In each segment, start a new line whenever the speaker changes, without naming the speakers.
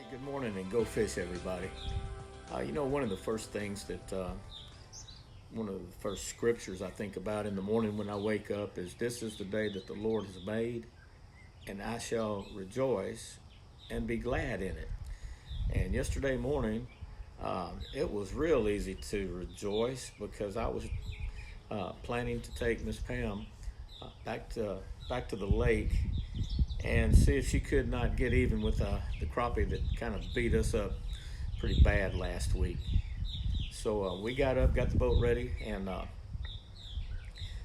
Good morning and go fish, everybody. One of the first things one of the first scriptures I think about in the morning when I wake up is, "This is the day that the Lord has made, and I shall rejoice and be glad in it." And yesterday morning, it was real easy to rejoice because I was planning to take Miss Pam back to the lake and see if she could not get even with the crappie that kind of beat us up pretty bad last week. So we got up, got the boat ready, and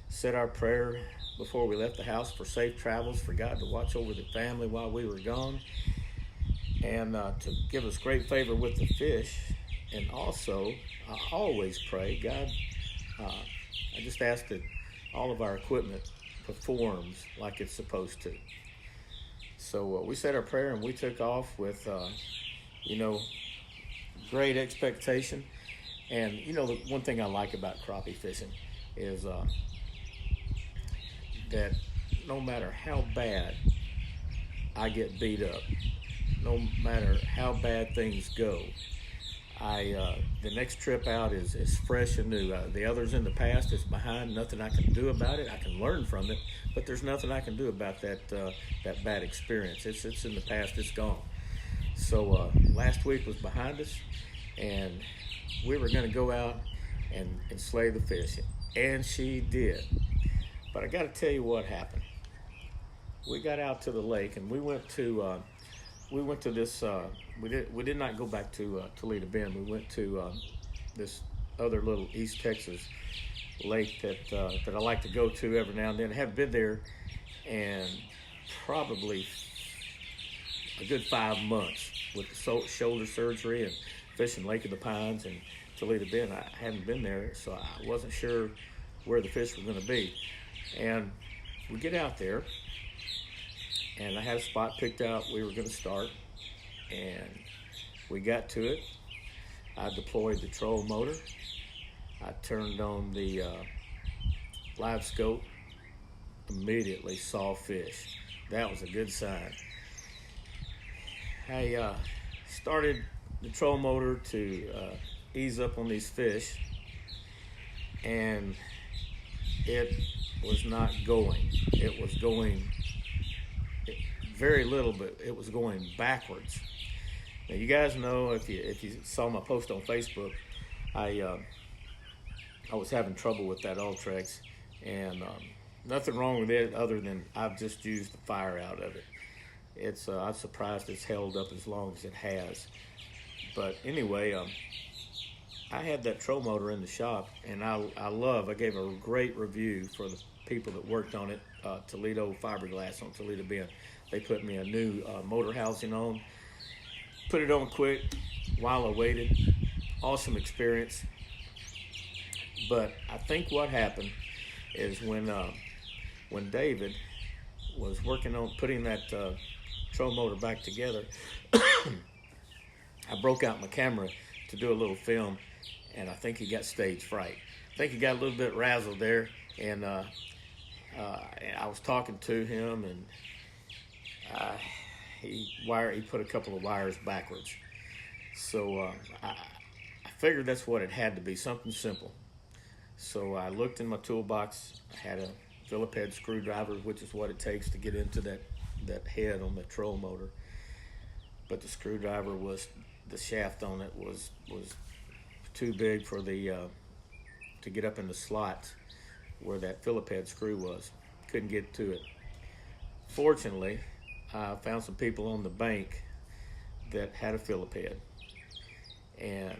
said our prayer before we left the house for safe travels, for God to watch over the family while we were gone, and to give us great favor with the fish. And also, I always pray, God, I just ask that all of our equipment performs like it's supposed to. So we said our prayer and we took off with, great expectation. And, the one thing I like about crappie fishing is that no matter how bad I get beat up, no matter how bad things go, the next trip out is fresh and new. The others in the past is behind. Nothing I can do about it. I can learn from it, but there's nothing I can do about that bad experience. It's in the past. It's gone. So last week was behind us, and we were going to go out and slay the fish, and she did. But I got to tell you what happened. We got out to the lake, and we went to this. We did not go back to Toledo Bend. We went to this other little East Texas lake that I like to go to every now and then. I haven't been there in probably a good 5 months with the shoulder surgery and fishing Lake of the Pines and Toledo Bend. I hadn't been there, so I wasn't sure where the fish were going to be. And we get out there, and I had a spot picked out. We were going to start, and we got to it. I deployed the troll motor. I turned on the live scope. Immediately saw fish. That was a good sign. I started the troll motor to ease up on these fish, and it was not going. It was going very little, but it was going backwards. Now, you guys know, if you saw my post on Facebook, I was having trouble with that Ultrex, and nothing wrong with it other than I've just used the fire out of it. I'm surprised it's held up as long as it has. But anyway, I had that troll motor in the shop, and I gave a great review for the people that worked on it. Toledo Fiberglass on Toledo Bend. They put me a new motor housing on. Put it on quick while I waited. Awesome experience. But I think what happened is when David was working on putting that troll motor back together, I broke out my camera to do a little film, and I think he got stage fright. I think he got a little bit razzled there, and I was talking to him, and he put a couple of wires backwards. So I figured that's what it had to be, something simple. So I looked in my toolbox. I had a Phillip head screwdriver, which is what it takes to get into that head on the troll motor. But the screwdriver the shaft on it was too big for to get up in the slot where that Phillip head screw was. Couldn't get to it. Fortunately, I found some people on the bank that had a Phillip head, and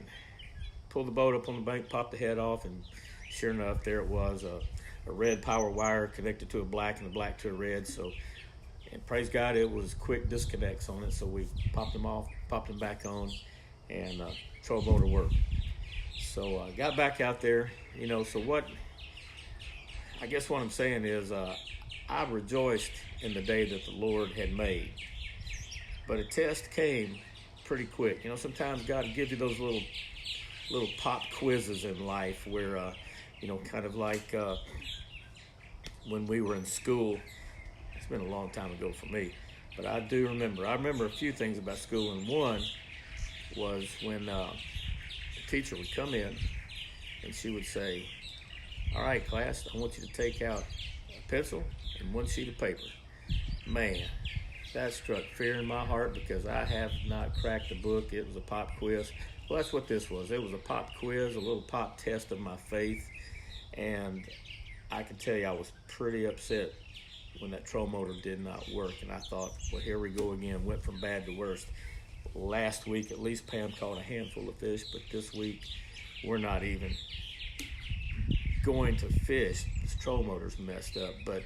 pulled the boat up on the bank, popped the head off, and sure enough, there it was, a red power wire connected to a black and a black to a red. So, and praise God, it was quick disconnects on it. So we popped them off, popped them back on, and troll motor worked. So I got back out there, so I guess what I'm saying is, I rejoiced in the day that the Lord had made. But a test came pretty quick. Sometimes God will give you those little pop quizzes in life where, kind of like when we were in school. It's been a long time ago for me. But I do remember. I remember a few things about school, and one was when the teacher would come in and she would say, "All right, class, I want you to take out a pencil and one sheet of paper." Man, that struck fear in my heart because I have not cracked the book. It was a pop quiz. Well, that's what this was. It was a pop quiz, a little pop test of my faith. And I can tell you I was pretty upset when that troll motor did not work. And I thought, well, here we go again. Went from bad to worst. Last week, at least Pam caught a handful of fish. But this week, we're not even going to fish. This troll motor's messed up. But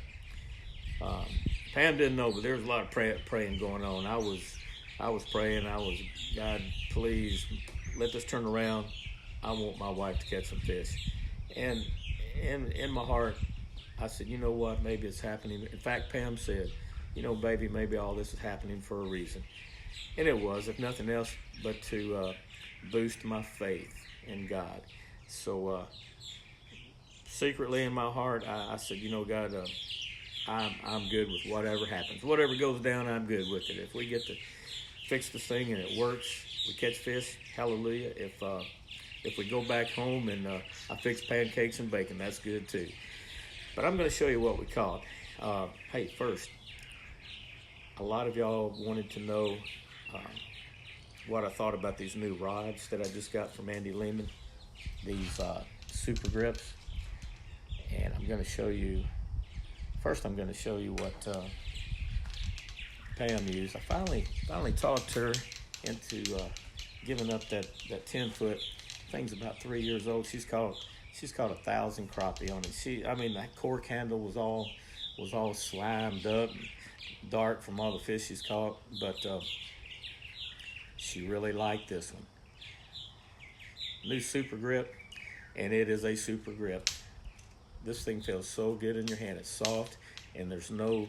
Pam didn't know, but there was a lot of praying going on. I was praying. God, please let this turn around. I want my wife to catch some fish. And in my heart, I said, you know what? Maybe it's happening. In fact, Pam said, you know, baby, maybe all this is happening for a reason. And it was, if nothing else, but to boost my faith in God. So secretly in my heart, I said, you know, God, I'm good with whatever happens. Whatever goes down, I'm good with it. If we get to fix this thing and it works, we catch fish, hallelujah. If we go back home and I fix pancakes and bacon, that's good too. But I'm going to show you what we caught. Hey, first, a lot of y'all wanted to know what I thought about these new rods that I just got from Andy Lehman, these super grips. And I'm going to show you, first I'm going to show you what Pam used. I finally talked her into giving up that 10-foot. Thing's about 3 years old. She's caught 1,000 crappie on it. That cork handle was all slimed up and dark from all the fish she's caught, but she really liked this one. New super grip, and it is a super grip. This thing feels so good in your hand. It's soft, and there's no,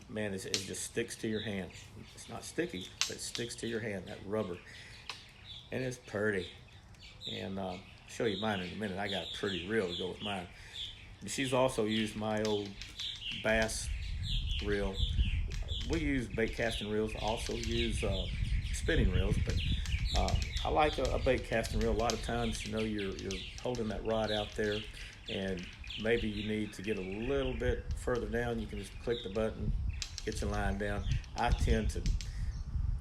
man, it just sticks to your hand. It's not sticky, but it sticks to your hand, that rubber. And it's pretty. And I'll show you mine in a minute. I got a pretty reel to go with mine. She's also used my old bass reel. We use bait casting reels, also use spinning reels, but I like a bait casting reel. A lot of times, you know, you're holding that rod out there, and maybe you need to get a little bit further down. You can just click the button, get your line down. I tend to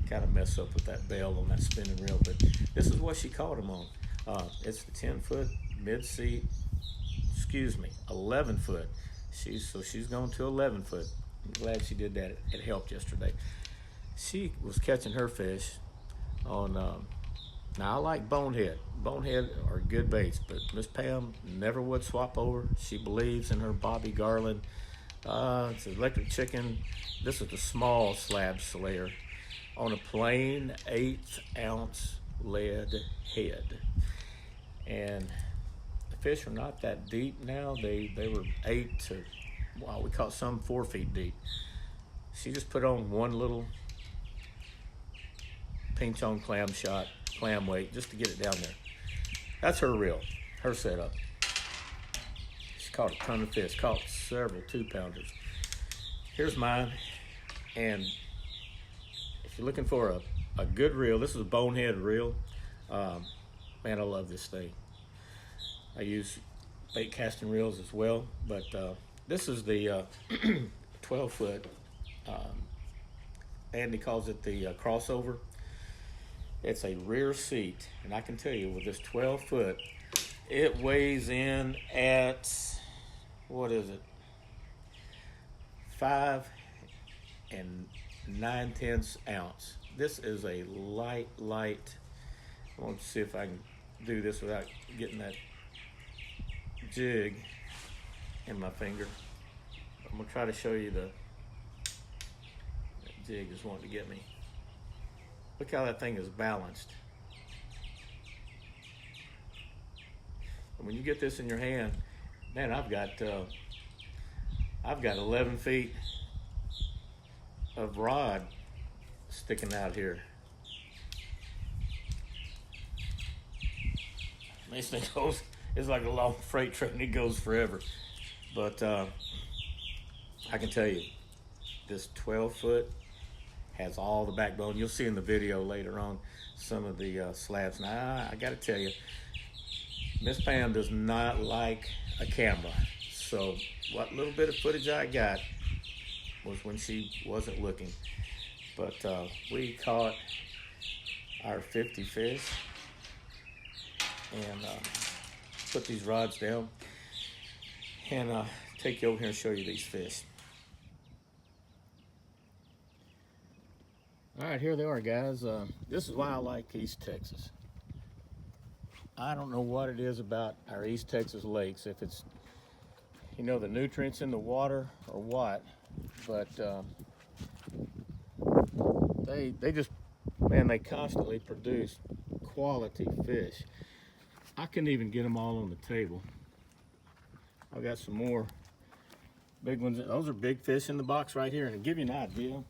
kind of mess up with that bail on that spinning reel, but this is what she caught them on. It's the 10-foot mid-seat, 11-foot. She's going to 11-foot. I'm glad she did that. It helped yesterday. She was catching her fish on, now I like bonehead. Bonehead are good baits, but Miss Pam never would swap over. She believes in her Bobby Garland. It's an electric chicken. This is the small slab slayer on a plain 1/8-ounce lead head. And the fish are not that deep now. They were 8 to, wow, we caught some 4 feet deep. She just put on one little pinch on clam weight just to get it down there. That's her reel, her setup. She caught a ton of fish, caught several 2-pounders. Here's mine. And if you're looking for a good reel, this is a bonehead reel. Man, I love this thing. I use bait casting reels as well, but this is the 12-foot. Andy calls it the crossover. It's a rear seat, and I can tell you with this 12-foot, it weighs in at, what is it? 5 9/10 ounce. This is a light. I want to see if I can do this without getting that jig in my finger. I'm gonna try to show you that jig is wanting to get me. Look how that thing is balanced. And when you get this in your hand, man, I've got 11 feet of rod sticking out here. This thing goes, it's like a long freight train. It goes forever. But I can tell you, this 12-foot has all the backbone. You'll see in the video later on some of the slabs. Now, I got to tell you, Miss Pam does not like a camera. So what little bit of footage I got was when she wasn't looking. But we caught our 50 fish and put these rods down and take you over here and show you these fish. All right, here they are, guys. This is why I like East Texas. I don't know what it is about our East Texas lakes, if it's, you know, the nutrients in the water or what, but they just, man, they constantly produce quality fish. I couldn't even get them all on the table. I've got some more big ones. Those are big fish in the box right here. And to give you an idea,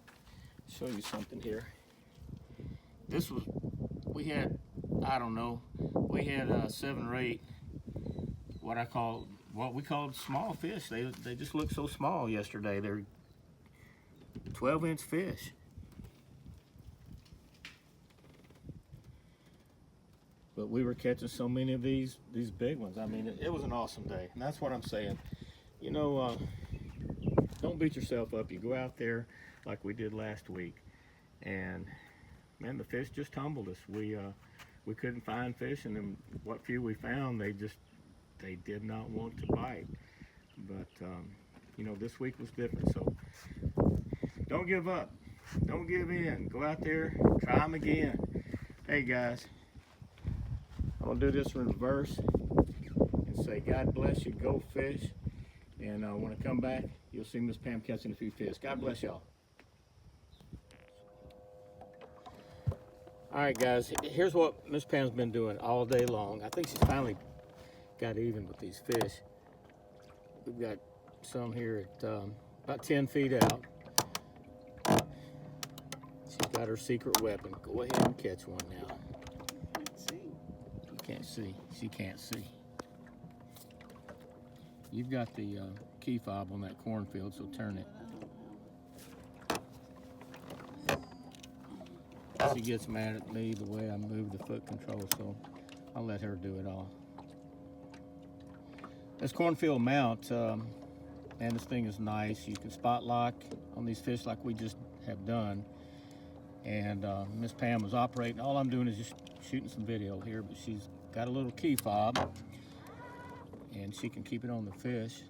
show you something here. This was, we had, I don't know, we had 7 or 8 what we called small fish. They just looked so small yesterday. They're 12-inch fish. But we were catching so many of these big ones. I mean, it was an awesome day, and that's what I'm saying. You know, don't beat yourself up. You go out there like we did last week, and man, the fish just tumbled us. We couldn't find fish, and then what few we found, they did not want to bite. But you know, this week was different. So don't give up. Don't give in. Go out there, try them again. Hey guys, I'm gonna do this in reverse and say, God bless you, go fish. And when I come back, you'll see Miss Pam catching a few fish. God bless y'all. All right, guys, here's what Miss Pam's been doing all day long. I think she's finally got even with these fish. We've got some here at about 10 feet out. She's got her secret weapon. Go ahead and catch one now. You can't see. She can't see. You've got the key fob on that cornfield, so turn it. She gets mad at me the way I move the foot control, so I'll let her do it all. This cornfield mount, man, this thing is nice. You can spot lock on these fish like we just have done. And Miss Pam was operating. All I'm doing is just shooting some video here, but she's got a little key fob, and she can keep it on the fish.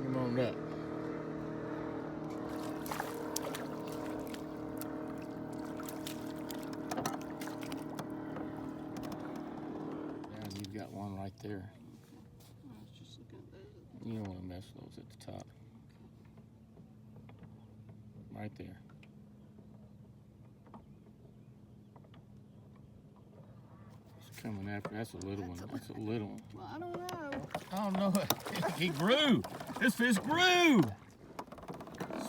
Come on up. And you've got one right there. You don't want to mess those at the top. Right there. It's coming after. That's a little one. That's a little one.
Well, I don't know.
I don't know. He grew. This fish grew.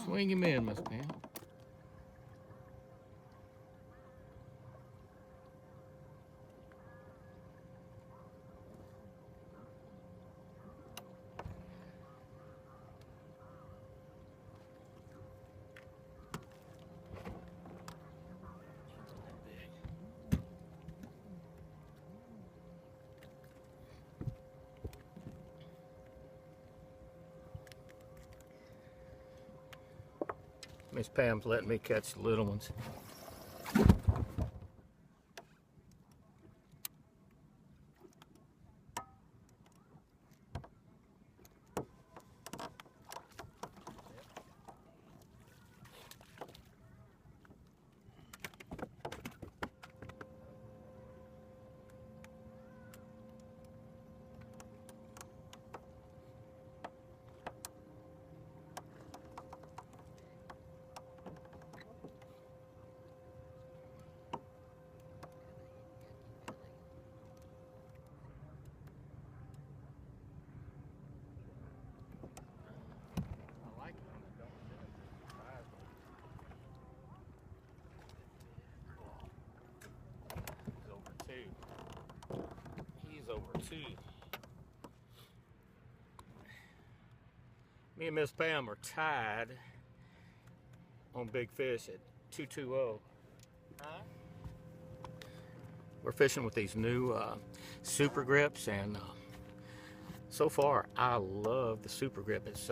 Swing him in, Miss Pam. Miss Pam's letting me catch the little ones. over too. Me and Miss Pam are tied on big fish at 220. Huh? We're fishing with these new super grips, and so far I love the super grip. It's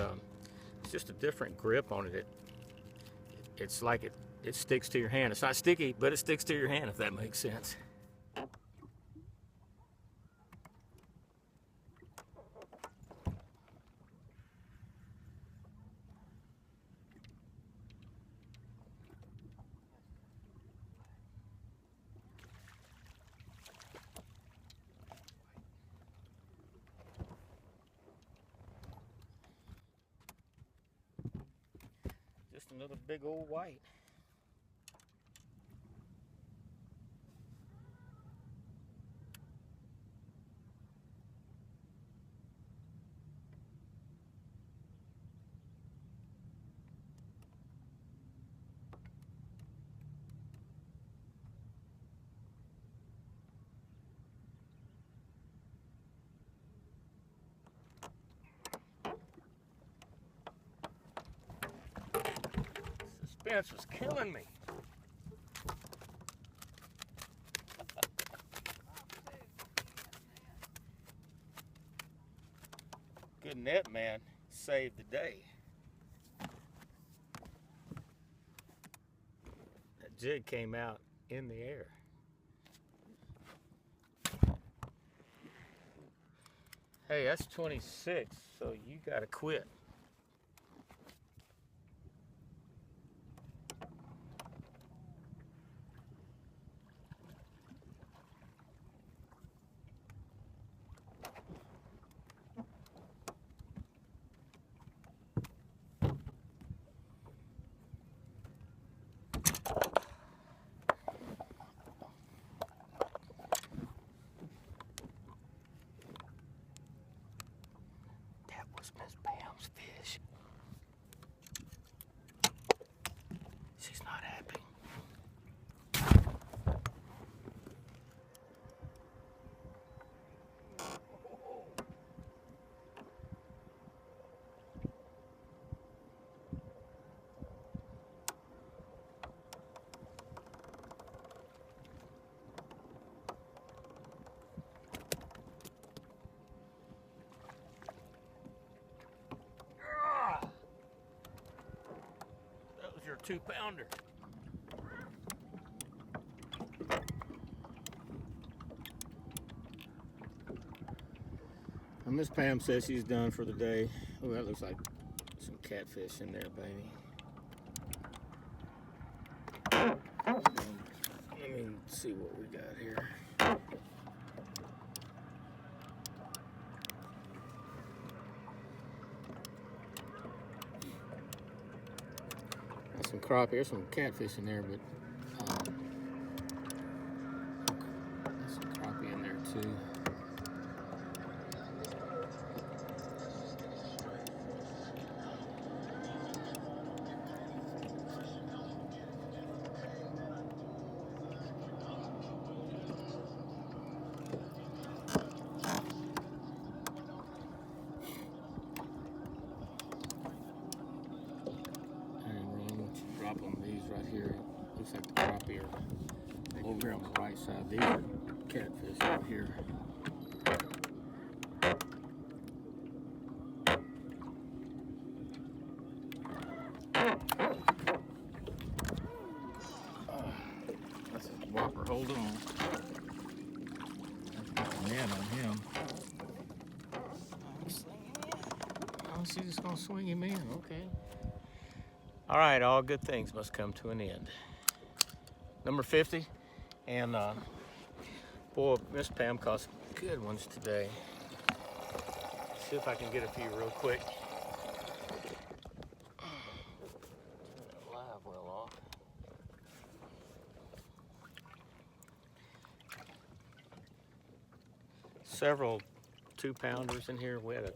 just a different grip on it. It's like it sticks to your hand. It's not sticky, but it sticks to your hand, if that makes sense. Just another big old white. Suspense was killing me. Good net, man. Saved the day. That jig came out in the air. Hey, that's 26, so you gotta quit. That was Miss Pam's fish. She's not happy. That was your 2-pounder. Well, Miss Pam says she's done for the day. Oh, that looks like some catfish in there, baby. Let me see what we got here. Got some crappie. There's some catfish in there, but there's some crappie in there too. Drop on these right here. Looks like the crappie are over here on the right side. These are catfish over here. That's a whopper. Hold on. That's got the net on him. Oh, she's just gonna swing him in. Okay. All right, all good things must come to an end. Number 50, and boy, Miss Pam caught some good ones today. See if I can get a few real quick. Turn that live well off. Several 2-pounders in here. We had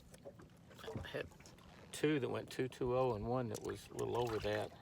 two that went 220 and one that was a little over that.